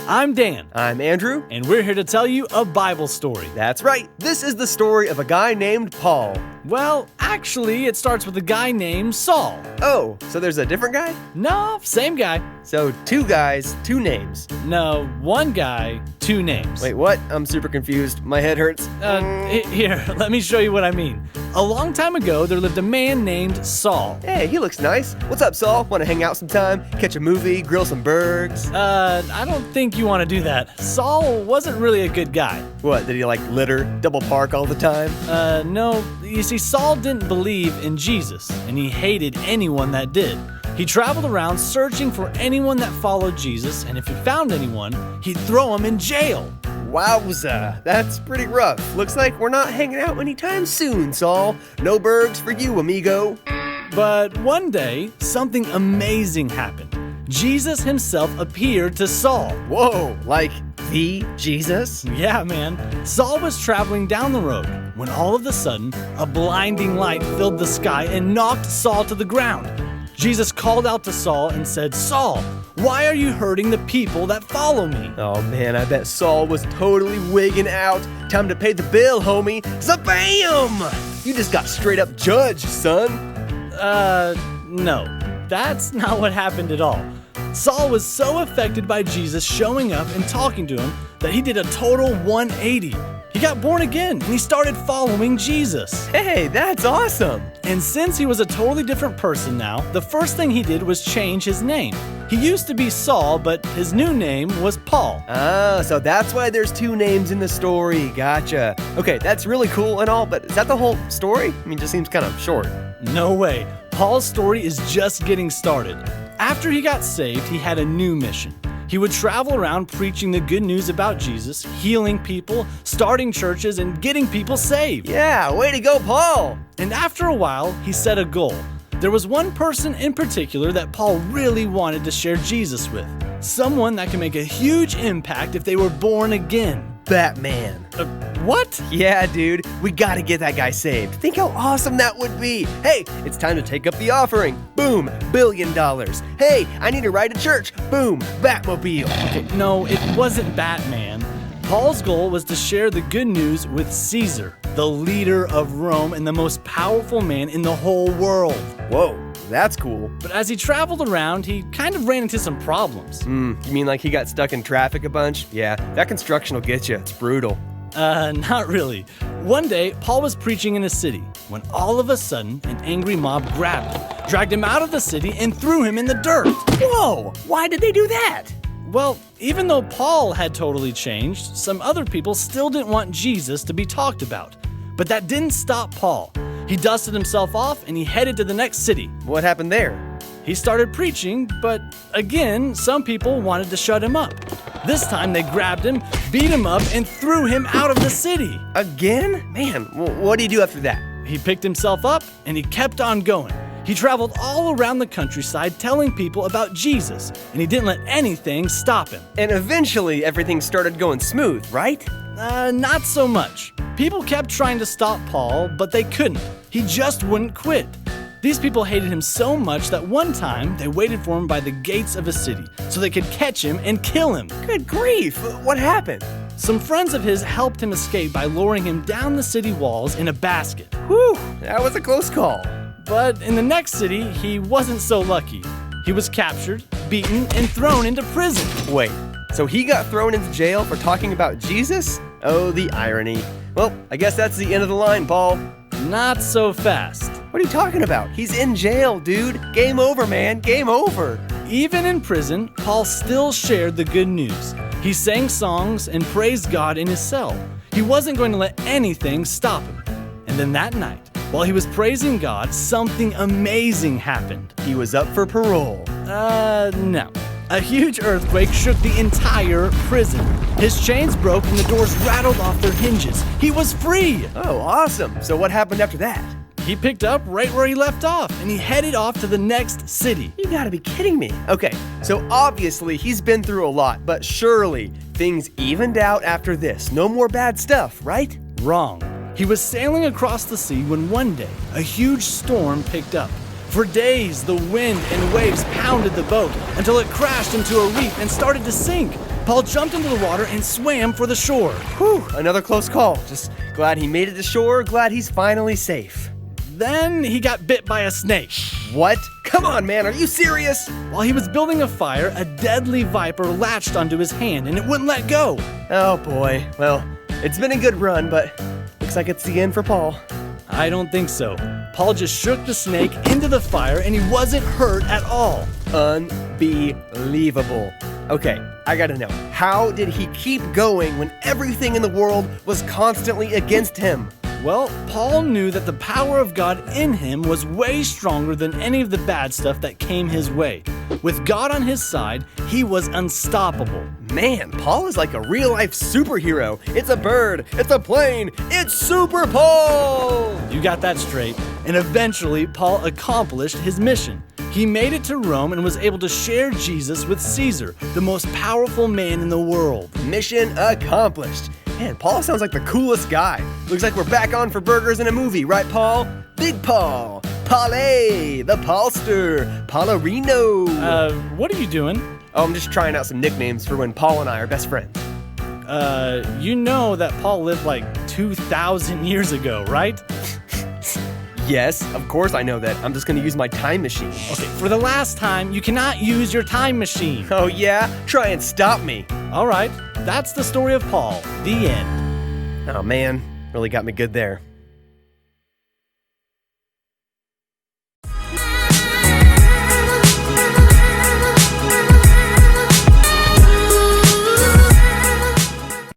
I'm Dan, I'm Andrew. and we're here to tell you a Bible story. That's right. This is the story of a guy named Paul. Well, actually, it starts with a guy named Saul. Oh, so there's a different guy? No, same guy. So 2 guys, 2 names. No, one guy, 2 names. Wait, what? I'm super confused. My head hurts. Here, let me show you what I mean. A long time ago, there lived a man named Saul. Hey, he looks nice. What's up, Saul? Want to hang out sometime? Catch a movie? Grill some burgers? I don't think you want to do that. Saul wasn't really a good guy. What, did he litter, double park all the time? No, you see, Saul didn't believe in Jesus, and he hated anyone that did. He traveled around searching for anyone that followed Jesus, and if he found anyone, he'd throw them in jail. Wowza, that's pretty rough. Looks like we're not hanging out anytime soon, Saul. No burgers for you, amigo. But one day, something amazing happened. Jesus himself appeared to Saul. Whoa, like the Jesus? Yeah, man. Saul was traveling down the road when all of a sudden, a blinding light filled the sky and knocked Saul to the ground. Jesus called out to Saul and said, "Saul, why are you hurting the people that follow me?" Oh man, I bet Saul was totally wigging out. Time to pay the bill, homie. Zabam! You just got straight up judged, son. No. That's not what happened at all. Saul was so affected by Jesus showing up and talking to him that he did a total 180. He got born again and he started following Jesus. Hey, that's awesome. And since he was a totally different person now, the first thing he did was change his name. He used to be Saul, but his new name was Paul. Ah, so that's why there's 2 names in the story. Gotcha. Okay, that's really cool and all, but is that the whole story? I mean, it just seems kind of short. No way. Paul's story is just getting started. After he got saved, he had a new mission. He would travel around preaching the good news about Jesus, healing people, starting churches, and getting people saved. Yeah, way to go, Paul. And after a while, he set a goal. There was one person in particular that Paul really wanted to share Jesus with. Someone that could make a huge impact if they were born again. Batman. What? Yeah, dude, we gotta get that guy saved. Think how awesome that would be. Hey, it's time to take up the offering. Boom, $1 billion. Hey, I need a ride to church. Boom, Batmobile. Okay, no, it wasn't Batman. Paul's goal was to share the good news with Caesar, the leader of Rome and the most powerful man in the whole world. Whoa, that's cool. But as he traveled around, he kind of ran into some problems. You mean like he got stuck in traffic a bunch? Yeah, that construction will get you. It's brutal. Not really. One day, Paul was preaching in a city when all of a sudden, an angry mob grabbed him, dragged him out of the city, and threw him in the dirt. Whoa, why did they do that? Well, even though Paul had totally changed, some other people still didn't want Jesus to be talked about. But that didn't stop Paul. He dusted himself off and he headed to the next city. What happened there? He started preaching, but again, some people wanted to shut him up. This time they grabbed him, beat him up, and threw him out of the city. Again? Man, what do you do after that? He picked himself up and he kept on going. He traveled all around the countryside telling people about Jesus, and he didn't let anything stop him. And eventually everything started going smooth, right? Not so much. People kept trying to stop Paul, but they couldn't. He just wouldn't quit. These people hated him so much that one time they waited for him by the gates of a city so they could catch him and kill him. Good grief, what happened? Some friends of his helped him escape by lowering him down the city walls in a basket. Whew, that was a close call. But in the next city, he wasn't so lucky. He was captured, beaten, and thrown into prison. Wait, so he got thrown into jail for talking about Jesus? Oh, the irony. Well, I guess that's the end of the line, Paul. Not so fast. What are you talking about? He's in jail, dude. Game over, man. Game over. Even in prison, Paul still shared the good news. He sang songs and praised God in his cell. He wasn't going to let anything stop him. And then that night, while he was praising God, something amazing happened. He was up for parole. No. A huge earthquake shook the entire prison. His chains broke and the doors rattled off their hinges. He was free! Oh, awesome. So what happened after that? He picked up right where he left off, and he headed off to the next city. You gotta be kidding me. Okay, so obviously he's been through a lot, but surely things evened out after this. No more bad stuff, right? Wrong. He was sailing across the sea when one day, a huge storm picked up. For days, the wind and waves pounded the boat until it crashed into a reef and started to sink. Paul jumped into the water and swam for the shore. Whew, another close call. Just glad he made it to shore, glad he's finally safe. Then he got bit by a snake. What? Come on, man, are you serious? While he was building a fire, a deadly viper latched onto his hand and it wouldn't let go. Oh boy, well, it's been a good run, but looks like it's the end for Paul. I don't think so. Paul just shook the snake into the fire and he wasn't hurt at all. Unbelievable. Okay, I gotta know, how did he keep going when everything in the world was constantly against him? Well, Paul knew that the power of God in him was way stronger than any of the bad stuff that came his way. With God on his side, he was unstoppable. Man, Paul is like a real-life superhero. It's a bird, it's a plane, it's Super Paul! You got that straight. And eventually, Paul accomplished his mission. He made it to Rome and was able to share Jesus with Caesar, the most powerful man in the world. Mission accomplished. Man, Paul sounds like the coolest guy. Looks like we're back on for burgers in a movie, right, Paul? Big Paul, Paulé, the Paulster, Paularino. What are you doing? Oh, I'm just trying out some nicknames for when Paul and I are best friends. You know that Paul lived like 2,000 years ago, right? Yes, of course I know that. I'm just gonna use my time machine. Okay, for the last time, you cannot use your time machine. Oh yeah? Try and stop me. All right, that's the story of Paul. The end. Oh man, really got me good there.